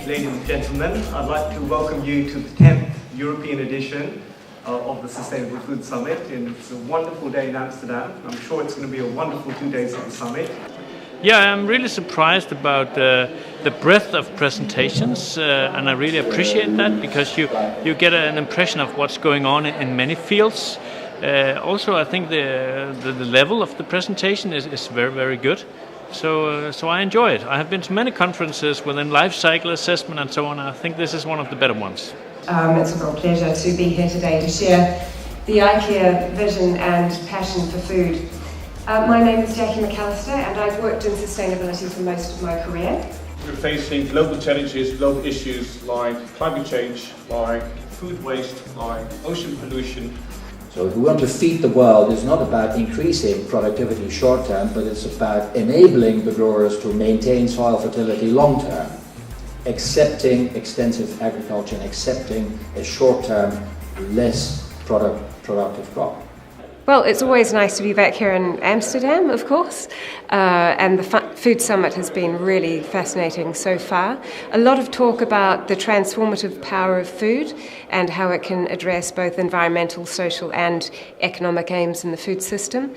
ladies and gentlemen. I'd like to welcome you to the 10th European edition of the Sustainable Food Summit. And it's a wonderful day in Amsterdam. I'm sure it's going to be a wonderful 2 days of the summit. Yeah, I'm really surprised about the breadth of presentations, and I really appreciate that because you get an impression of what's going on in many fields. Also, I think the level of the presentation is very, very good. So I enjoy it. I have been to many conferences within life cycle assessment and so on. I think this is one of the better ones. It's a real pleasure to be here today to share the IKEA vision and passion for food. My name is Jackie McAllister and I've worked in sustainability for most of my career. We're facing global challenges, global issues like climate change, like food waste, like ocean pollution. So if we want to feed the world, it's not about increasing productivity short term, but it's about enabling the growers to maintain soil fertility long term, accepting extensive agriculture and accepting a short term, less productive crop. Well, it's always nice to be back here in Amsterdam, of course, and the Food Summit has been really fascinating so far. A lot of talk about the transformative power of food and how it can address both environmental, social and economic aims in the food system.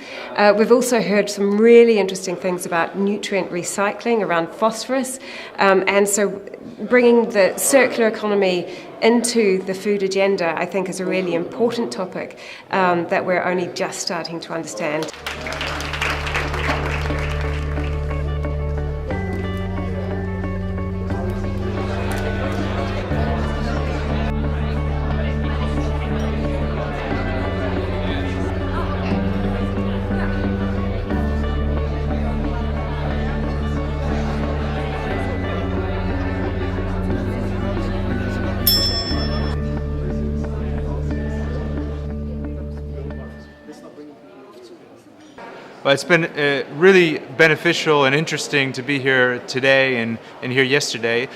We've also heard some really interesting things about nutrient recycling around phosphorus, and so bringing the circular economy into the food agenda, I think, is a really important topic that we're only just starting to understand. Well, it's been really beneficial and interesting to be here today and here yesterday.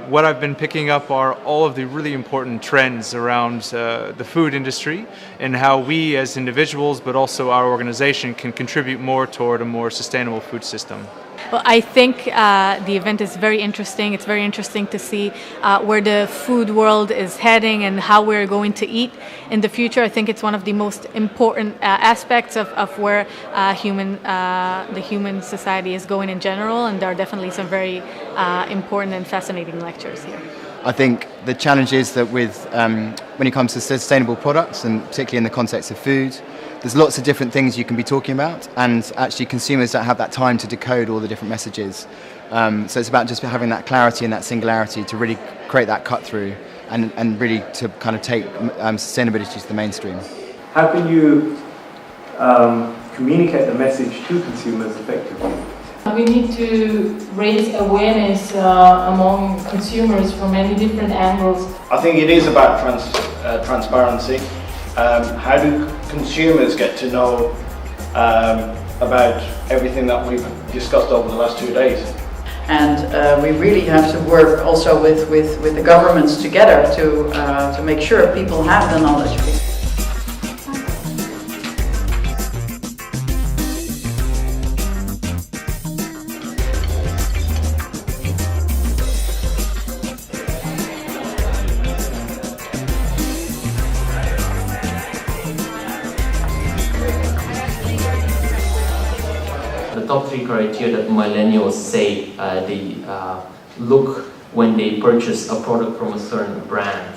What I've been picking up are all of the really important trends around the food industry and how we as individuals, but also our organization, can contribute more toward a more sustainable food system. Well, I think the event is very interesting. It's very interesting to see where the food world is heading and how we're going to eat in the future. I think it's one of the most important aspects of where the human society is going in general, and there are definitely some very important and fascinating lectures here. I think the challenge is that when it comes to sustainable products, and particularly in the context of food, there's lots of different things you can be talking about, and actually consumers don't have that time to decode all the different messages. So it's about just having that clarity and that singularity to really create that cut through and really to kind of take sustainability to the mainstream. How can you communicate the message to consumers effectively? We need to raise awareness among consumers from many different angles. I think it is about transparency. How do consumers get to know about everything that we've discussed over the last 2 days? And we really have to work also with the governments together to make sure people have the knowledge. The top 3 criteria that millennials say they look when they purchase a product from a certain brand.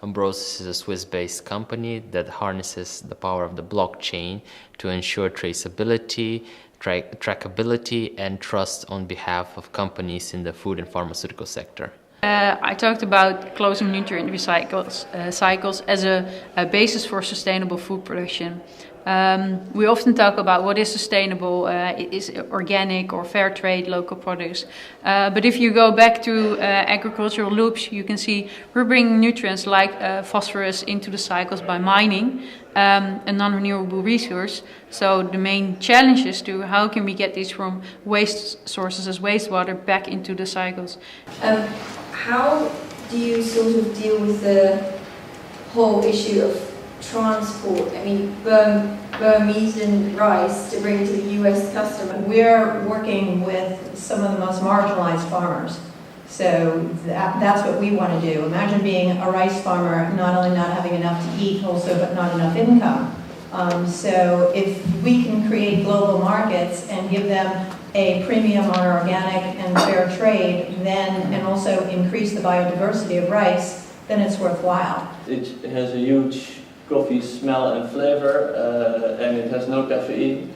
Ambrosis is a Swiss-based company that harnesses the power of the blockchain to ensure traceability, trackability and trust on behalf of companies in the food and pharmaceutical sector. I talked about closing nutrient cycles as a basis for sustainable food production. We often talk about what is sustainable, is organic or fair trade, local produce. But if you go back to agricultural loops, you can see we're bringing nutrients like phosphorus into the cycles by mining a non-renewable resource. So the main challenge is to how can we get these from waste sources as wastewater back into the cycles. How do you sort of deal with the whole issue of transport? I mean, Burmese rice to bring to the US customer. We're working with some of the most marginalized farmers. So that's what we want to do. Imagine being a rice farmer, not only not having enough to eat also, but not enough income. So if we can create global markets and give them a premium on organic and fair trade, then, and also increase the biodiversity of rice, then it's worthwhile. It has a huge coffee smell and flavor, and it has no caffeine.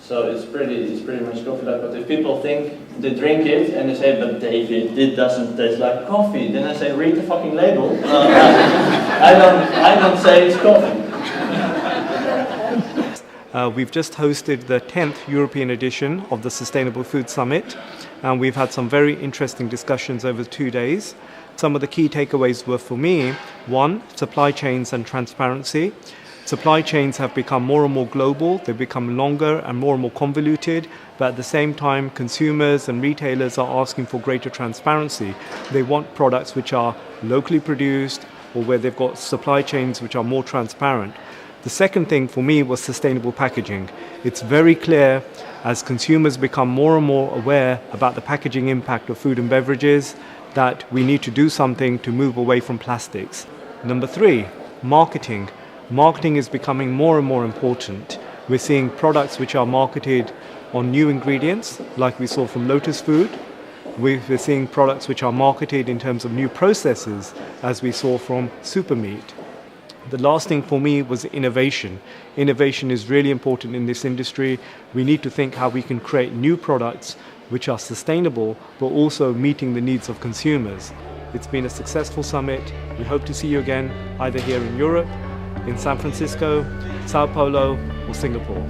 So it's pretty much coffee-like. But if people think they drink it and they say, "But David, it doesn't taste like coffee," then I say, "Read the fucking label." I don't say it's coffee. We've just hosted the 10th European edition of the Sustainable Food Summit, and we've had some very interesting discussions over 2 days. Some of the key takeaways were, for me, one, supply chains and transparency. Supply chains have become more and more global, they've become longer and more convoluted, but at the same time, consumers and retailers are asking for greater transparency. They want products which are locally produced or where they've got supply chains which are more transparent. The second thing for me was sustainable packaging. It's very clear as consumers become more and more aware about the packaging impact of food and beverages that we need to do something to move away from plastics. Number 3, marketing. Marketing is becoming more and more important. We're seeing products which are marketed on new ingredients, like we saw from Lotus Food. We're seeing products which are marketed in terms of new processes, as we saw from Supermeat. The last thing for me was innovation. Innovation is really important in this industry. We need to think how we can create new products which are sustainable, but also meeting the needs of consumers. It's been a successful summit. We hope to see you again, either here in Europe, in San Francisco, Sao Paulo, or Singapore.